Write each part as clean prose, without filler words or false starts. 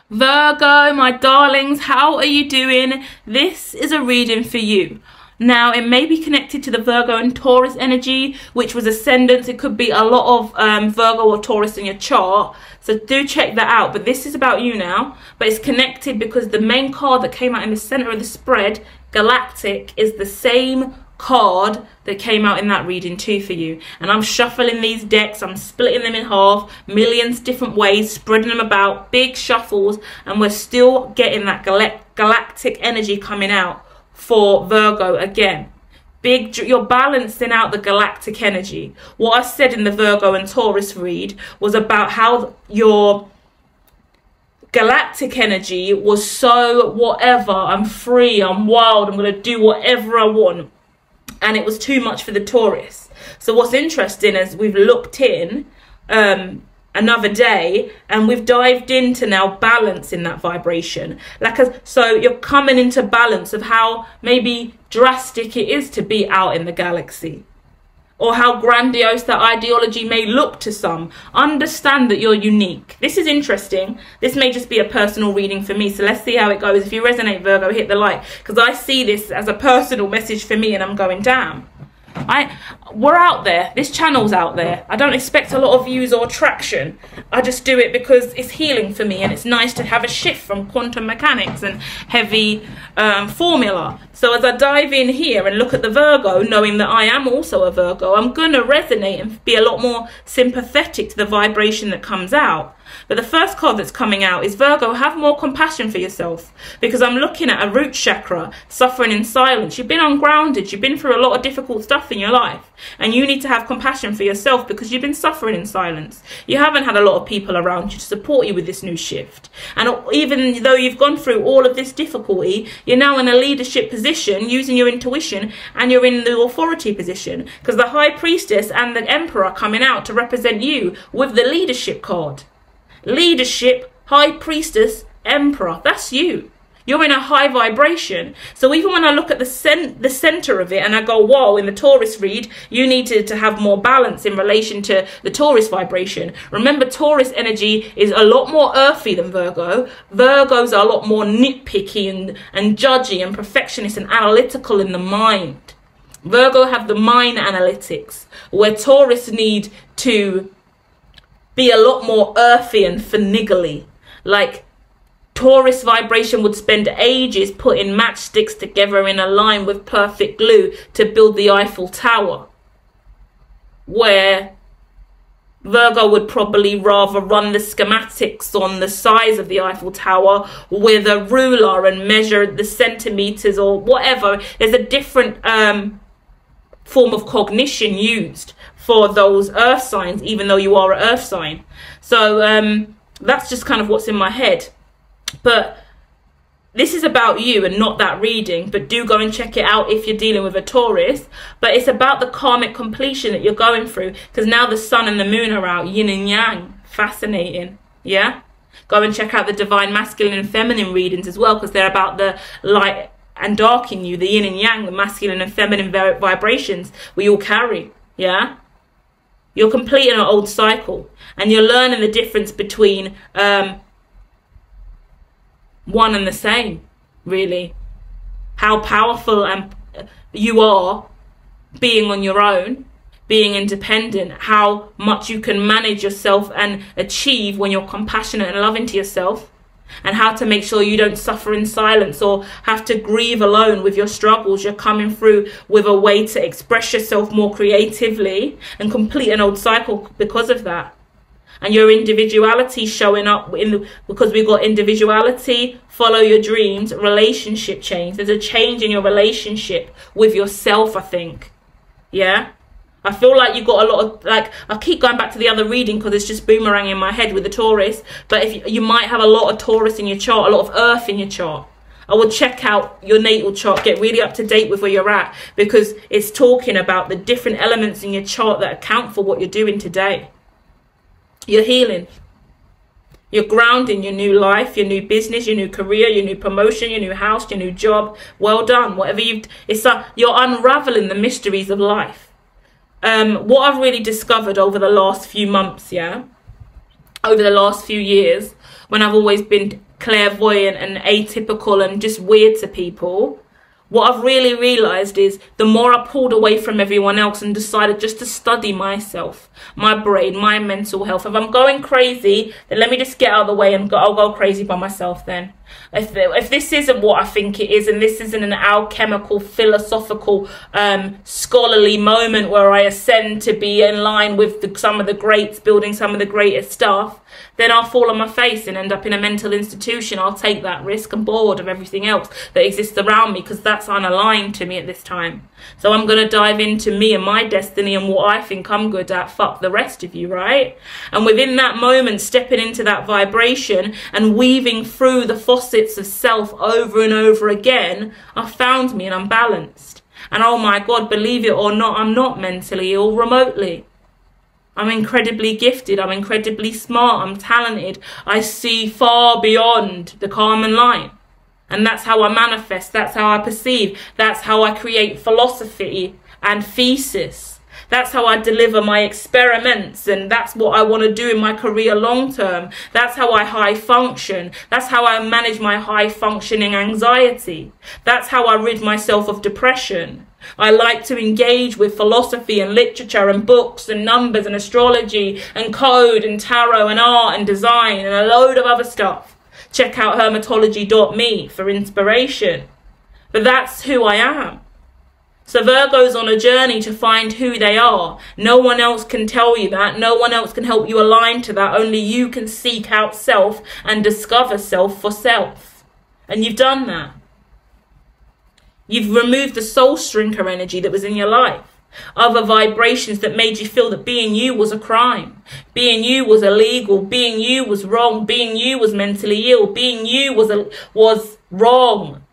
Virgo, my darlings, how are you doing? This is a reading for you. Now, it may be connected to the Virgo and Taurus energy, which was ascendants. It could be a lot of Virgo or Taurus in your chart. So do check that out. But this is about you now. But it's connected because the main card that came out in the center of the spread, Galactic, is the same card that came out in that reading too for you. And I'm shuffling these decks, I'm splitting them in half, millions different ways, spreading them about, big shuffles, and we're still getting that galactic energy coming out for Virgo again. You're balancing out the galactic energy. What I said in the Virgo and Taurus read was about how your galactic energy was so whatever, I'm free, I'm wild, I'm going to do whatever I want. And it was too much for the Taurus. So what's interesting is we've looked in another day and we've dived into now balancing that vibration. So you're coming into balance of how maybe drastic it is to be out in the galaxy, or how grandiose that ideology may look to some. Understand that you're unique. This is interesting. This may just be a personal reading for me. So let's see how it goes. If you resonate, Virgo, hit the like. Because I see this as a personal message for me and I'm going, damn. We're out there. This channel's out there. I don't expect a lot of views or traction. I just do it because it's healing for me and it's nice to have a shift from quantum mechanics and heavy formula. So as I dive in here and look at the Virgo, knowing that I am also a Virgo, I'm going to resonate and be a lot more sympathetic to the vibration that comes out. But the first card that's coming out is Virgo, have more compassion for yourself. Because I'm looking at a root chakra, suffering in silence. You've been ungrounded. You've been through a lot of difficult stuff in your life. And you need to have compassion for yourself because you've been suffering in silence. You haven't had a lot of people around you to support you with this new shift. And even though you've gone through all of this difficulty, you're now in a leadership position using your intuition, and you're in the authority position. Because the High Priestess and the Emperor are coming out to represent you with the leadership card. Leadership, High Priestess, Emperor, that's you. You're in a high vibration. So even when I look at the center of it and I go, whoa, in the Taurus read, you needed to have more balance in relation to the Taurus vibration. Remember, Taurus energy is a lot more earthy than Virgo. Virgos are a lot more nitpicky and judgy and perfectionist and analytical in the mind. Virgo have the mind analytics, where Taurus need to be a lot more earthy and finagly. Like Taurus vibration would spend ages putting matchsticks together in a line with perfect glue to build the Eiffel Tower, where Virgo would probably rather run the schematics on the size of the Eiffel Tower with a ruler and measure the centimeters or whatever. There's a different form of cognition used for those earth signs, even though you are an earth sign. So that's just kind of what's in my head. But this is about you and not that reading, but do go and check it out if you're dealing with a Taurus. But it's about the karmic completion that you're going through, because now the sun and the moon are out, yin and yang. Fascinating. Yeah, go and check out the divine masculine and feminine readings as well, because they're about the light and dark in you, the yin and yang, the masculine and feminine vibrations we all carry. Yeah, you're completing an old cycle and you're learning the difference between one and the same, really. How powerful you are being on your own, being independent, how much you can manage yourself and achieve when you're compassionate and loving to yourself, and how to make sure you don't suffer in silence or have to grieve alone with your struggles. You're coming through with a way to express yourself more creatively and complete an old cycle because of that. And your individuality showing up because we got individuality, follow your dreams, relationship change. There's a change in your relationship with yourself, I think. Yeah, I feel like you got a lot of, like, I keep going back to the other reading because it's just boomeranging in my head with the Taurus. But if you might have a lot of Taurus in your chart, a lot of earth in your chart. I would check out your natal chart, get really up to date with where you're at, because it's talking about the different elements in your chart that account for what you're doing today. You're healing. You're grounding your new life, your new business, your new career, your new promotion, your new house, your new job. Well done. Whatever you're unraveling the mysteries of life. What I've really discovered over the last few months, over the last few years, when I've always been clairvoyant and atypical and just weird to people, what I've really realised is the more I pulled away from everyone else and decided just to study myself, my brain, my mental health. If I'm going crazy, then let me just get out of the way and I'll go crazy by myself then. If this isn't what I think it is, and this isn't an alchemical, philosophical, scholarly moment where I ascend to be in line with some of the greats, building some of the greatest stuff, then I'll fall on my face and end up in a mental institution. I'll take that risk. I'm bored of everything else that exists around me because that's unaligned to me at this time. So I'm going to dive into me and my destiny and what I think I'm good at. Fuck the rest of you, right? And within that moment, stepping into that vibration and weaving through the facets of self over and over again, I found me and I'm balanced. And oh my God, believe it or not, I'm not mentally ill remotely. I'm incredibly gifted. I'm incredibly smart. I'm talented. I see far beyond the common line. And that's how I manifest. That's how I perceive. That's how I create philosophy and thesis. That's how I deliver my experiments. And that's what I want to do in my career long term. That's how I high function. That's how I manage my high functioning anxiety. That's how I rid myself of depression. I like to engage with philosophy and literature and books and numbers and astrology and code and tarot and art and design and a load of other stuff. Check out hermetology.me for inspiration. But that's who I am. So Virgo's on a journey to find who they are. No one else can tell you that. No one else can help you align to that. Only you can seek out self and discover self for self. And you've done that. You've removed the soul shrinker energy that was in your life. Other vibrations that made you feel that being you was a crime. Being you was illegal. Being you was wrong. Being you was mentally ill. Being you was wrong.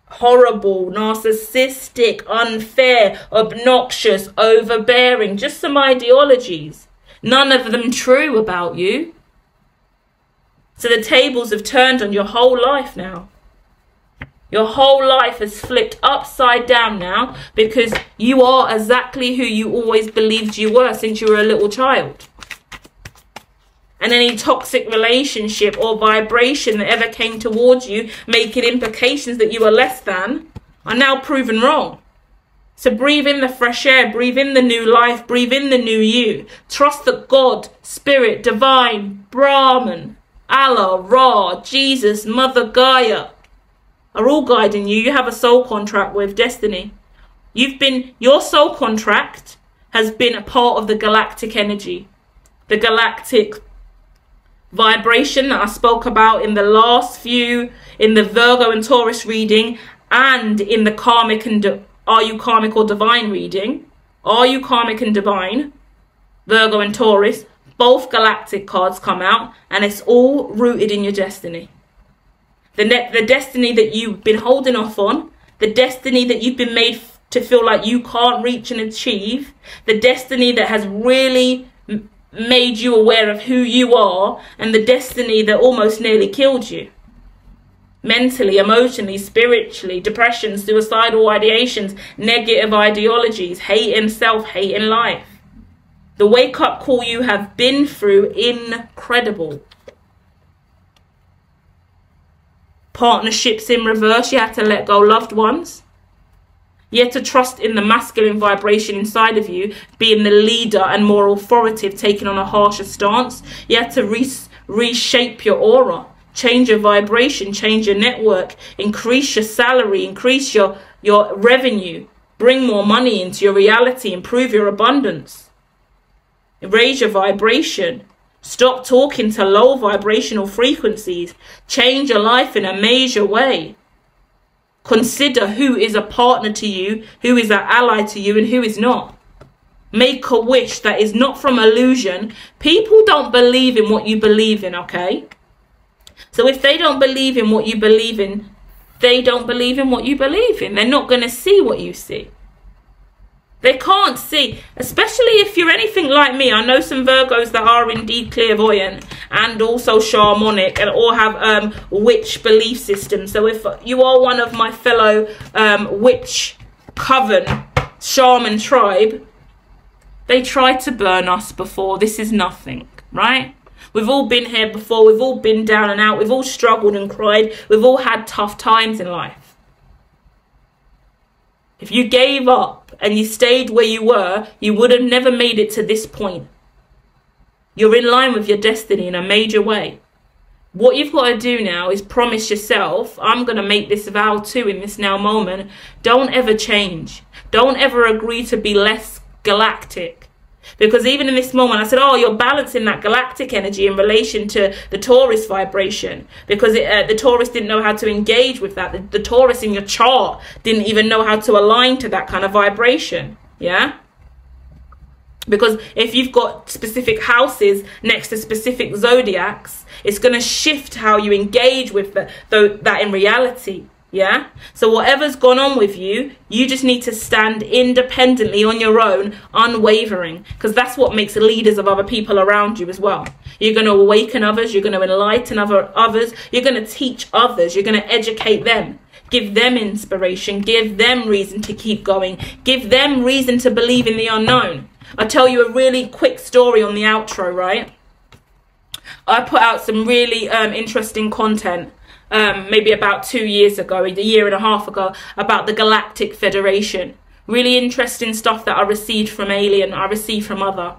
Horrible, narcissistic, unfair, obnoxious, overbearing. Just some ideologies. None of them true about you. So the tables have turned on your whole life now. Your whole life has flipped upside down now because you are exactly who you always believed you were since you were a little child. And any toxic relationship or vibration that ever came towards you, making implications that you are less than, are now proven wrong. So breathe in the fresh air, breathe in the new life, breathe in the new you. Trust that God, Spirit, Divine, Brahman, Allah, Ra, Jesus, Mother Gaia are all guiding you. You have a soul contract with destiny. Your soul contract has been a part of the galactic energy, the galactic vibration that I spoke about in the last few, in the Virgo and Taurus reading, and in the karmic and are you karmic or divine reading. Are you karmic and divine? Virgo and Taurus, both galactic cards come out, and it's all rooted in your destiny. The destiny that you've been holding off on, the destiny that you've been made to feel like you can't reach and achieve, the destiny that has really made you aware of who you are, and the destiny that almost nearly killed you. Mentally, emotionally, spiritually, depression, suicidal ideations, negative ideologies, hate in self, hate in life. The wake-up call you have been through, incredible. Partnerships in reverse, you had to let go loved ones. You had to trust in the masculine vibration inside of you, being the leader and more authoritative, taking on a harsher stance. You had to reshape your aura, change your vibration, change your network, increase your salary, increase your revenue, bring more money into your reality, improve your abundance, raise your vibration. Stop talking to low vibrational frequencies. Change your life in a major way. Consider who is a partner to you, who is an ally to you, and who is not. Make a wish that is not from illusion. People don't believe in what you believe in, okay? So if they don't believe in what you believe in, they don't believe in what you believe in. They're not going to see what you see. They can't see, especially if you're anything like me. I know some Virgos that are indeed clairvoyant and also shamanic and all have witch belief systems. So if you are one of my fellow witch coven shaman tribe, they tried to burn us before. This is nothing, right? We've all been here before. We've all been down and out. We've all struggled and cried. We've all had tough times in life. If you gave up and you stayed where you were, you would have never made it to this point. You're in line with your destiny in a major way. What you've got to do now is promise yourself, I'm going to make this vow too in this now moment. Don't ever change. Don't ever agree to be less galactic. Because even in this moment, I said, oh, you're balancing that galactic energy in relation to the Taurus vibration. Because the Taurus didn't know how to engage with that. The Taurus in your chart didn't even know how to align to that kind of vibration. Yeah? Because if you've got specific houses next to specific zodiacs, it's going to shift how you engage with that in reality. Yeah? So whatever's gone on with you, you just need to stand independently on your own, unwavering. Because that's what makes leaders of other people around you as well. You're going to awaken others. You're going to enlighten others. You're going to teach others. You're going to educate them. Give them inspiration. Give them reason to keep going. Give them reason to believe in the unknown. I'll tell you a really quick story on the outro, right? I put out some really interesting content maybe about 2 years ago, a year and a half ago, about the Galactic Federation. Really interesting stuff that I received from Alien, I received from other.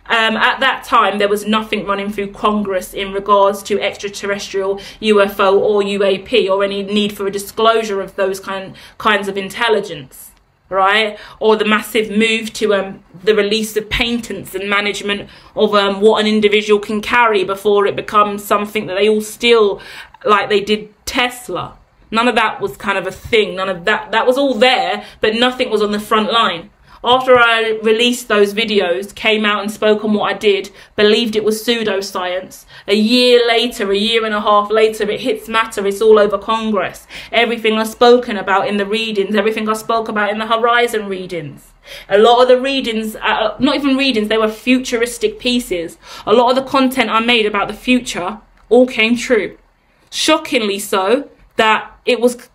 At that time, there was nothing running through Congress in regards to extraterrestrial, UFO or UAP, or any need for a disclosure of those kinds of intelligence. Right, or the massive move to the release of patents and management of what an individual can carry before it becomes something that they all steal, like they did Tesla. None of that was kind of a thing. None of that was all there, but nothing was on the front line. After I released those videos, came out and spoke on what I did, believed it was pseudoscience. A year later, a year and a half later, it hits matter. It's all over Congress. Everything I've spoken about in the readings, everything I spoke about in the Horizon readings. A lot of the readings, not even readings, they were futuristic pieces. A lot of the content I made about the future all came true. Shockingly so, that it was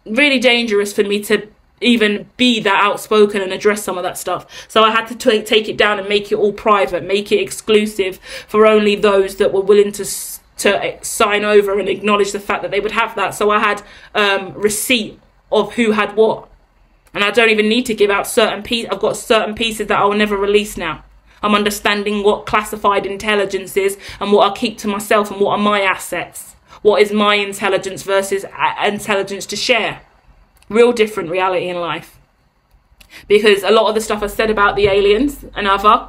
really dangerous for me to even be that outspoken and address some of that stuff. So I had to take it down and make it all private, make it exclusive for only those that were willing to sign over and acknowledge the fact that they would have that. So I had receipt of who had what. And I don't even need to give out certain pieces. I've got certain pieces that I will never release now. I'm understanding what classified intelligence is and what I keep to myself and what are my assets. What is my intelligence versus intelligence to share. Real different reality in life. Because a lot of the stuff I said about the aliens and other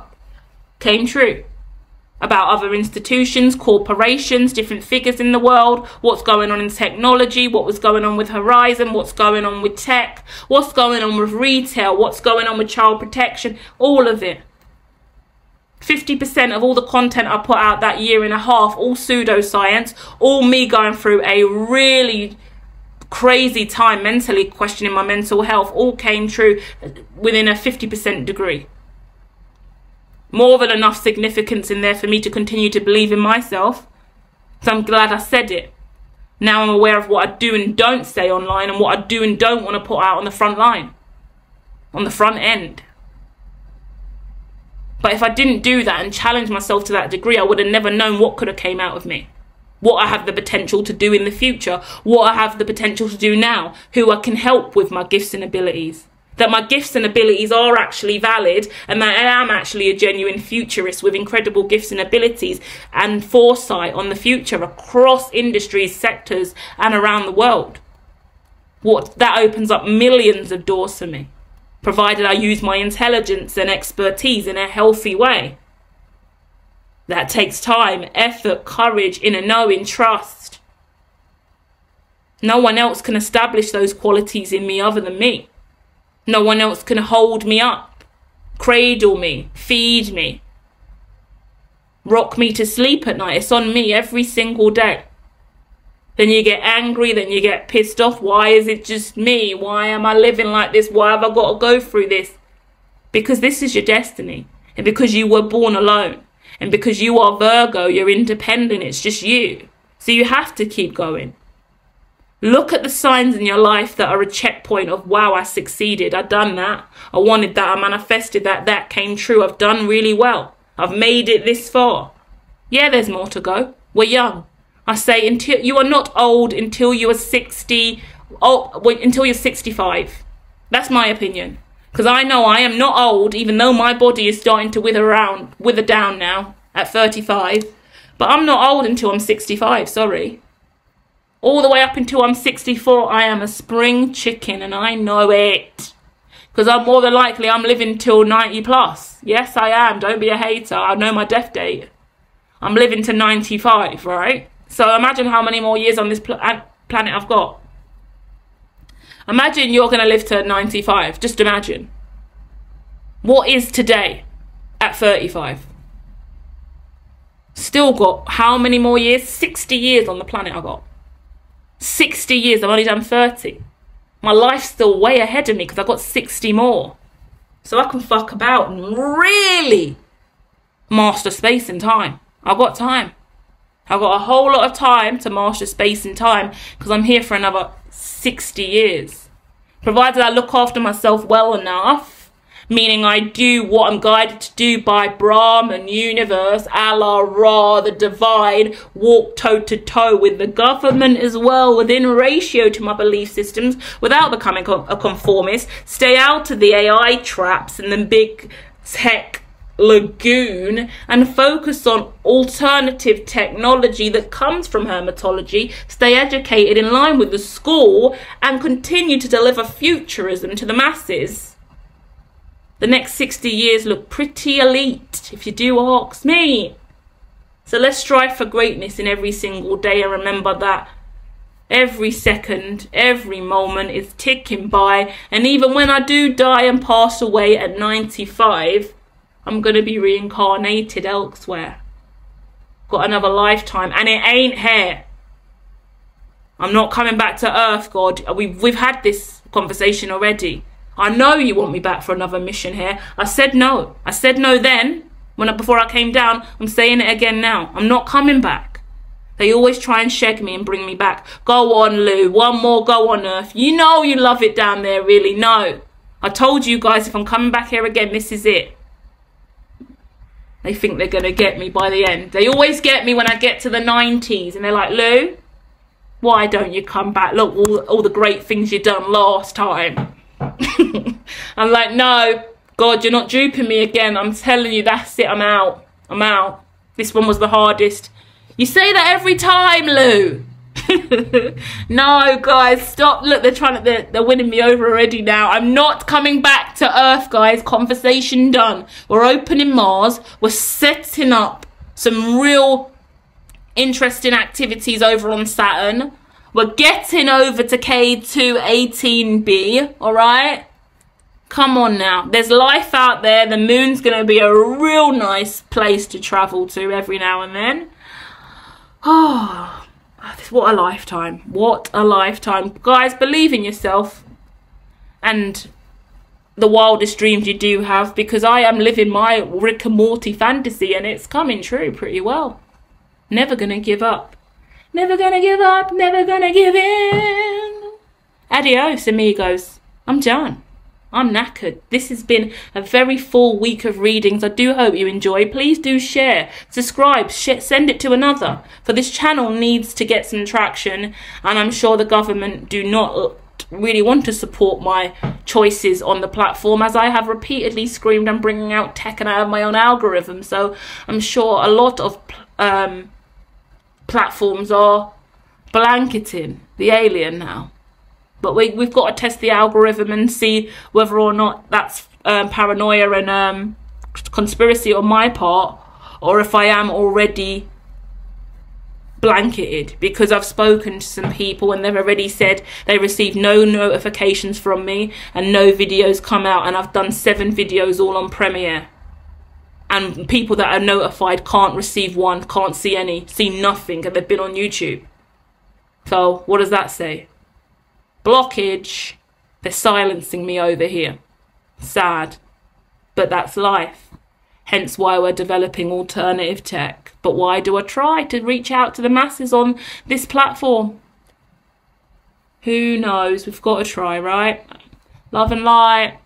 came true. About other institutions, corporations, different figures in the world, what's going on in technology, what was going on with Horizon, what's going on with tech, what's going on with retail, what's going on with child protection, all of it. 50% of all the content I put out that year and a half, all pseudoscience, all me going through a really crazy time mentally, questioning my mental health, all came true within a 50% degree. More than enough significance in there for me to continue to believe in myself. So I'm glad I said it. Now I'm aware of what I do and don't say online and what I do and don't want to put out on the front line, on the front end. But if I didn't do that and challenge myself to that degree, I would have never known what could have came out of me. What I have the potential to do in the future, what I have the potential to do now, who I can help with my gifts and abilities. That my gifts and abilities are actually valid and that I am actually a genuine futurist with incredible gifts and abilities and foresight on the future across industries, sectors and around the world. That opens up millions of doors for me, provided I use my intelligence and expertise in a healthy way. That takes time, effort, courage, inner knowing, trust. No one else can establish those qualities in me other than me. No one else can hold me up, cradle me, feed me, rock me to sleep at night. It's on me every single day. Then you get angry, then you get pissed off. Why is it just me? Why am I living like this? Why have I got to go through this? Because this is your destiny. And because you were born alone. And because you are Virgo, you're independent. It's just you. So you have to keep going. Look at the signs in your life that are a checkpoint of, wow, I succeeded. I've done that. I wanted that. I manifested that. That came true. I've done really well. I've made it this far. Yeah, there's more to go. We're young. I say until you are not old until you are 60, until you're 65. That's my opinion. Because I know I am not old, even though my body is starting to wither down now at 35. But I'm not old until I'm 65, sorry. All the way up until I'm 64, I am a spring chicken, and I know it. Because I'm more than likely I'm living till 90 plus. Yes, I am. Don't be a hater. I know my death date. I'm living to 95, right? So imagine how many more years on this planet I've got. Imagine you're going to live to 95. Just imagine. What is today at 35? Still got how many more years? 60 years on the planet I got. 60 years. I've only done 30. My life's still way ahead of me because I've got 60 more. So I can fuck about and really master space and time. I've got time. I've got a whole lot of time to master space and time because I'm here for another 60 years. Provided I look after myself well enough, meaning I do what I'm guided to do by Brahman, universe, Allah, Ra, the divine, walk toe to toe with the government as well, within ratio to my belief systems, without becoming a conformist, stay out of the AI traps and the big tech lagoon and focus on alternative technology that comes from hermetology, stay educated in line with the school and continue to deliver futurism to the masses. The next 60 years look pretty elite, if you do ask me. So let's strive for greatness in every single day and remember that every second, every moment is ticking by, and even when I do die and pass away at 95, I'm going to be reincarnated elsewhere. Got another lifetime, and it ain't here. I'm not coming back to Earth, God. We've had this conversation already. I know you want me back for another mission here. I said no. I said no then, before I came down. I'm saying it again now. I'm not coming back. They always try and shag me and bring me back. Go on, Lou. One more go on Earth. You know you love it down there, really. No. I told you guys, if I'm coming back here again, this is it. They think they're going to get me by the end. They always get me when I get to the 90s. And they're like, Lou, why don't you come back? Look, all the great things you done last time. I'm like, no, God, you're not duping me again. I'm telling you, that's it. I'm out. I'm out. This one was the hardest. You say that every time, Lou. No, guys, stop. Look, they're winning me over already now. I'm not coming back to Earth, guys. Conversation done. We're opening Mars. We're setting up some real interesting activities over on Saturn. We're getting over to K218b, all right? Come on now. There's life out there. The moon's going to be a real nice place to travel to every now and then. Oh, what a lifetime. What a lifetime. Guys, believe in yourself and the wildest dreams you do have, because I am living my Rick and Morty fantasy and it's coming true pretty well. Never going to give up. Never going to give up. Never going to give in. Adios, amigos. I'm done. I'm knackered. This has been a very full week of readings. I do hope you enjoy. Please do share, subscribe, send it to another. For this channel needs to get some traction, and I'm sure the government do not really want to support my choices on the platform, as I have repeatedly screamed I'm bringing out tech and I have my own algorithm. So I'm sure a lot of platforms are blanketing the alien now. But we've got to test the algorithm and see whether or not that's paranoia and conspiracy on my part, or if I am already blanketed, because I've spoken to some people and they've already said they received no notifications from me and no videos come out, and I've done 7 videos all on Premiere. And people that are notified can't receive one, can't see any, see nothing, and they've been on YouTube. So what does that say? Blockage. They're silencing me over here. Sad. But that's life. Hence why we're developing alternative tech. But why do I try to reach out to the masses on this platform? Who knows? We've got to try, right? Love and light.